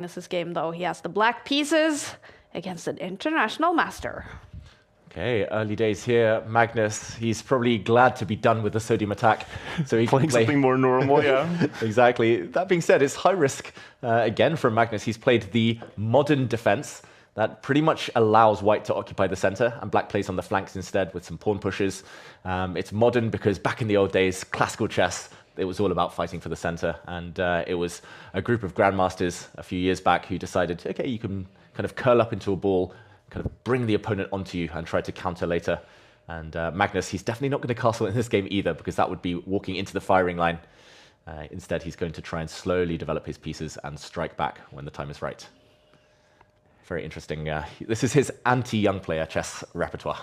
Magnus's game, though. He has the black pieces against an international master. Okay, early days here. Magnus, he's probably glad to be done with the sodium attack. So he playing can play something more normal, yeah. Exactly. That being said, it's high risk again from Magnus. He's played the modern defense that pretty much allows white to occupy the center, and black plays on the flanks instead with some pawn pushes. It's modern because back in the old days, classical chess, it was all about fighting for the center. And it was a group of grandmasters a few years back who decided, okay, you can kind of curl up into a ball, kind of bring the opponent onto you and try to counter later. And Magnus, he's definitely not going to castle in this game either, because that would be walking into the firing line. Instead, he's going to try and slowly develop his pieces and strike back when the time is right. Very interesting. This is his anti-young player chess repertoire.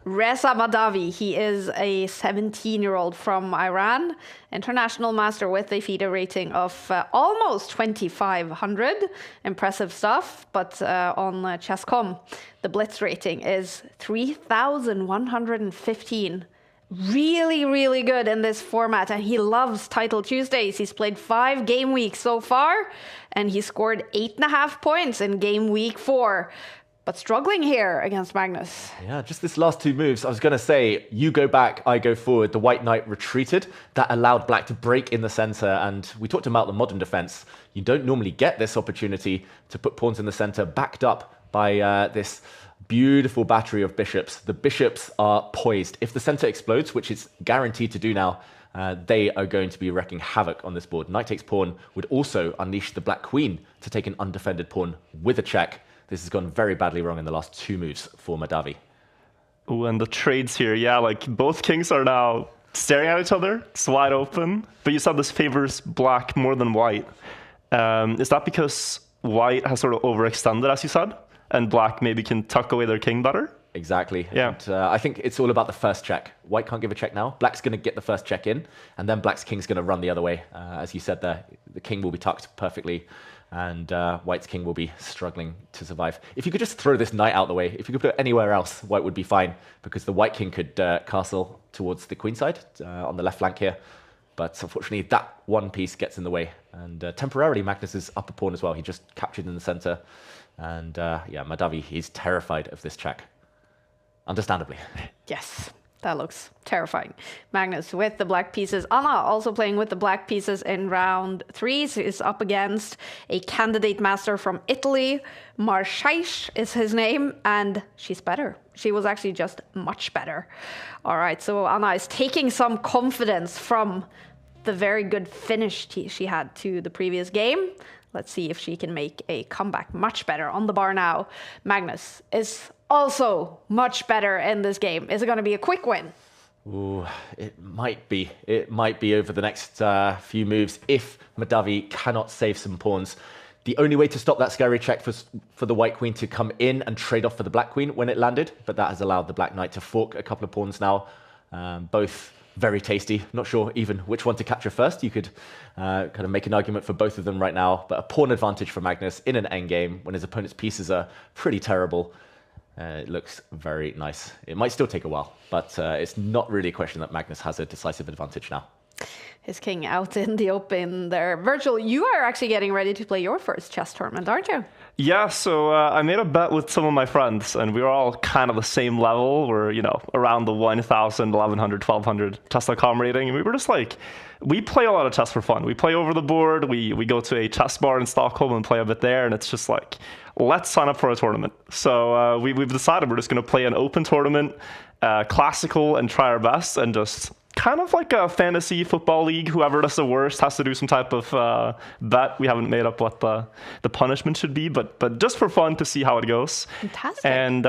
Reza Mahdavi, he is a 17-year-old from Iran, international master with a FIDE rating of almost 2,500. Impressive stuff, but on Chess.com, the Blitz rating is 3,115. Really, really good in this format, and he loves Title Tuesdays. He's played 5 game weeks so far, and he scored 8.5 points in game week 4. But struggling here against Magnus. Yeah, just this last 2 moves, I was going to say, you go back, I go forward. The white knight retreated. That allowed black to break in the center, and we talked about the modern defense. You don't normally get this opportunity to put pawns in the center, backed up by this beautiful battery of bishops. The bishops are poised. If the center explodes, which it's guaranteed to do now, they are going to be wreaking havoc on this board. Knight takes pawn would also unleash the black queen to take an undefended pawn with a check. This has gone very badly wrong in the last 2 moves for Mahdavi. Oh, and the trades here, yeah, like both kings are now staring at each other. It's wide open. But you said this favors black more than white. Is that because white has sort of overextended, as you said? And black maybe can tuck away their king better? Exactly. Yeah. And, I think it's all about the first check. White can't give a check now. Black's going to get the first check in, and then black's king's going to run the other way. As you said there, the king will be tucked perfectly, and white's king will be struggling to survive. If you could just throw this knight out the way, if you could put it anywhere else, white would be fine, because the white king could castle towards the queen side on the left flank here. But unfortunately, that one piece gets in the way. And temporarily, Magnus is up a pawn as well. He just captured in the center. And yeah, Mahdavi, he's terrified of this check. Understandably. Yes, that looks terrifying. Magnus with the black pieces. Anna also playing with the black pieces in round 3. She is up against a candidate master from Italy. Marche is his name, and she's better. She was actually just much better. All right, so Anna is taking some confidence from the very good finish she had to the previous game. Let's see if she can make a comeback. Much better on the bar now. Magnus is also much better in this game. Is it going to be a quick win? Ooh, it might be. It might be over the next few moves if Mahdavi cannot save some pawns. The only way to stop that scary check for the white queen to come in and trade off for the black queen when it landed, but that has allowed the black knight to fork a couple of pawns now. Both very tasty. Not sure even which one to capture first. You could kind of make an argument for both of them right now, but a pawn advantage for Magnus in an endgame when his opponent's pieces are pretty terrible. It looks very nice. It might still take a while, but it's not really a question that Magnus has a decisive advantage now. His king out in the open there. Virgil, you are actually getting ready to play your first chess tournament, aren't you? Yeah, so I made a bet with some of my friends, and we were all kind of the same level. We're, you know, around the 1,000, 1,100, 1,200 chess.com rating. And we were just like, we play a lot of chess for fun. We play over the board. We go to a chess bar in Stockholm and play a bit there. And it's just like, let's sign up for a tournament. So we've decided we're just going to play an open tournament, classical, and try our best, and just kind of like a fantasy football league. Whoever does the worst has to do some type of bet. We haven't made up what the punishment should be, but just for fun to see how it goes. Fantastic. And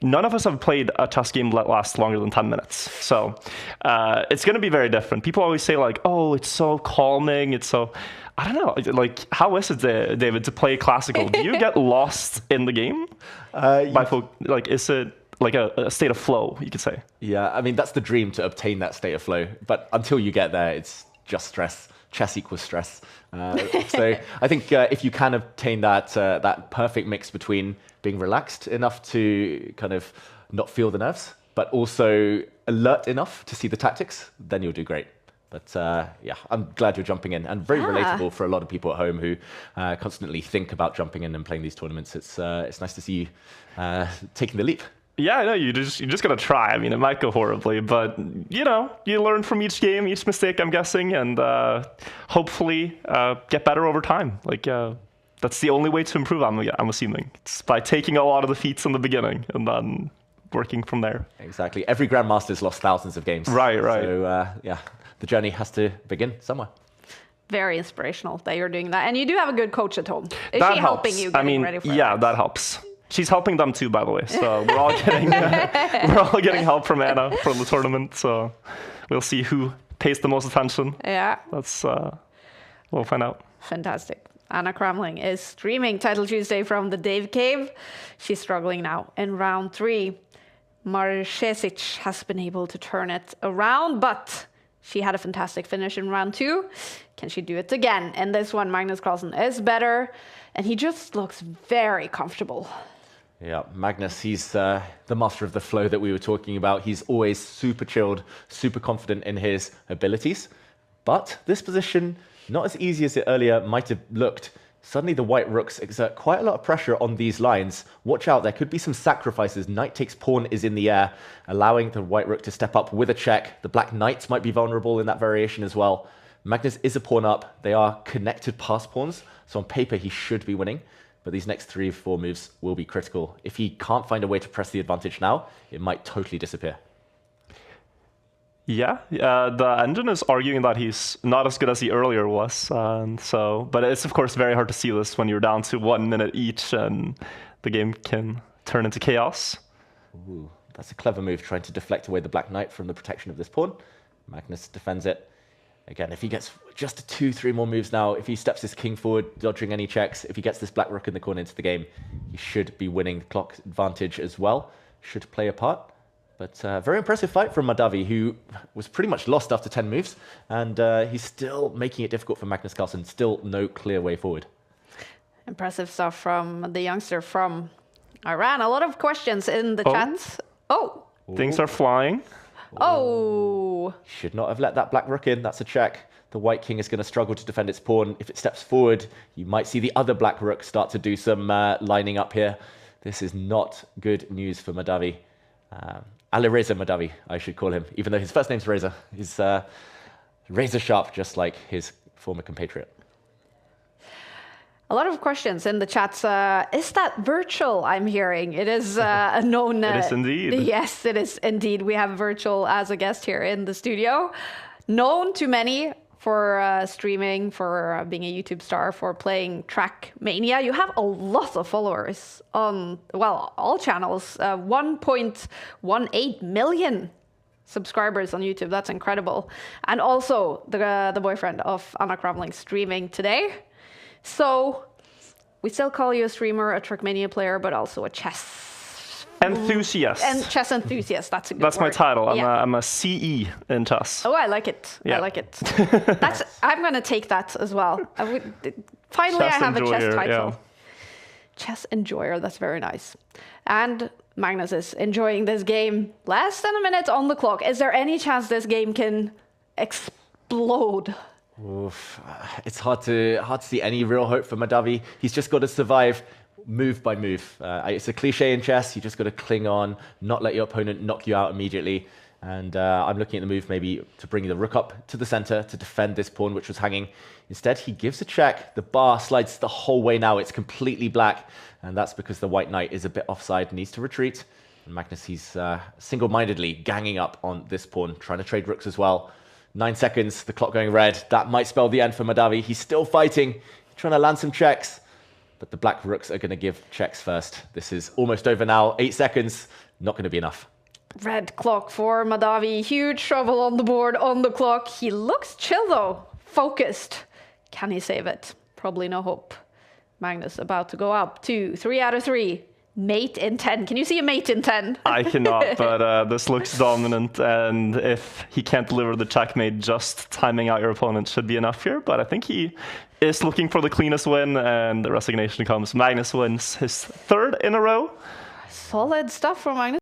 none of us have played a chess game that lasts longer than 10 minutes. So it's going to be very different. People always say like, oh, it's so calming. It's so... I don't know. Like, how is it, David, to play classical? Do you get lost in the game? Is it like a state of flow, you could say? Yeah, I mean, that's the dream, to obtain that state of flow. But until you get there, it's just stress. Chess equals stress. So I think if you can obtain that perfect mix between being relaxed enough to kind of not feel the nerves, but also alert enough to see the tactics, then you'll do great. But yeah, I'm glad you're jumping in, and very relatable for a lot of people at home who constantly think about jumping in and playing these tournaments. It's nice to see you taking the leap. Yeah, I know, you just gotta try. I mean, it might go horribly, but you learn from each game, each mistake, I'm guessing, and hopefully get better over time. Like that's the only way to improve, I'm assuming. It's by taking a lot of the feats in the beginning and then working from there. Exactly. Every Grandmaster's lost thousands of games. Right. So yeah, the journey has to begin somewhere. Very inspirational that you're doing that, and you do have a good coach at home. Is that she helps. helping you getting ready for yeah, it? that helps. She's helping them too, by the way. So we're all getting help from Anna from the tournament. So we'll see who pays the most attention. Yeah, That's we'll find out. fantastic. Anna Kramling is streaming Title Tuesday from the Dave Cave. She's struggling now in round 3. Marchesic has been able to turn it around, but she had a fantastic finish in round 2. Can she do it again? In this one, Magnus Carlsen is better, and he just looks very comfortable. Yeah, Magnus, he's the master of the flow that we were talking about. He's always super chilled, super confident in his abilities. But this position, not as easy as it earlier might have looked. Suddenly the white rooks exert quite a lot of pressure on these lines. Watch out, there could be some sacrifices. Knight takes pawn is in the air, allowing the white rook to step up with a check. The black knights might be vulnerable in that variation as well. Magnus is a pawn up. They are connected pass pawns, so on paper he should be winning. But these next 3 or 4 moves will be critical. If he can't find a way to press the advantage now, it might totally disappear. Yeah, the engine is arguing that he's not as good as he earlier was. But it's, of course, very hard to see this when you're down to 1 minute each and the game can turn into chaos. Ooh, that's a clever move, trying to deflect away the black knight from the protection of this pawn. Magnus defends it. Again, if he gets just 2-3 more moves now, if he steps his king forward, dodging any checks, if he gets this black rook in the corner into the game, he should be winning the clock advantage as well. Should play a part. But very impressive fight from Mahdavi, who was pretty much lost after 10 moves. And he's still making it difficult for Magnus Carlsen. Still no clear way forward. Impressive stuff from the youngster from Iran. A lot of questions in the chat. Oh. Things are flying. Oh. Should not have let that black rook in. That's a check. The white king is going to struggle to defend its pawn. If it steps forward, you might see the other black rook start to do some lining up here. This is not good news for Mahdavi. Alireza Mahdavi, I should call him, even though his first name's Reza. He's razor sharp, just like his former compatriot. A lot of questions in the chats. Is that virtual I'm hearing? It is a known... It is indeed. Yes, it is indeed. We have virtual as a guest here in the studio. Known to many for streaming, for being a YouTube star, for playing Trackmania. You have a lot of followers on, well, all channels. 1.18 million subscribers on YouTube. That's incredible. And also the boyfriend of Anna Kramling streaming today. So we still call you a streamer, a Trackmania player, but also a chess enthusiast. And chess enthusiast. That's a good That's word. my title. Yeah. I'm a CE in chess. Oh, I like it. Yeah. I like it. I'm going to take that as well. Finally, Chess I have enjoyer, a chess title. yeah. Chess enjoyer. That's very nice. And Magnus is enjoying this game. Less than a minute on the clock. Is there any chance this game can explode? Oof. It's hard to see any real hope for Mahdavi. He's just got to survive move by move. It's a cliche in chess. You just got to cling on, not let your opponent knock you out immediately. And I'm looking at the move maybe to bring the rook up to the center to defend this pawn, which was hanging. Instead, he gives a check. The bar slides the whole way now. It's completely black. And that's because the white knight is a bit offside, needs to retreat. And Magnus, he's single-mindedly ganging up on this pawn, trying to trade rooks as well. 9 seconds, the clock going red. That might spell the end for Mahdavi. He's still fighting, trying to land some checks. But the black rooks are going to give checks first. This is almost over now. 8 seconds, not going to be enough. Red clock for Mahdavi. Huge trouble on the board, on the clock. He looks chill though, focused. Can he save it? Probably no hope. Magnus about to go up. 2, 3 out of 3. Mate in 10. Can you see a mate in 10? I cannot, but this looks dominant, and if he can't deliver the checkmate, just timing out your opponent should be enough here. But I think he is looking for the cleanest win, and the resignation comes. Magnus wins his 3rd in a row. Solid stuff from Magnus.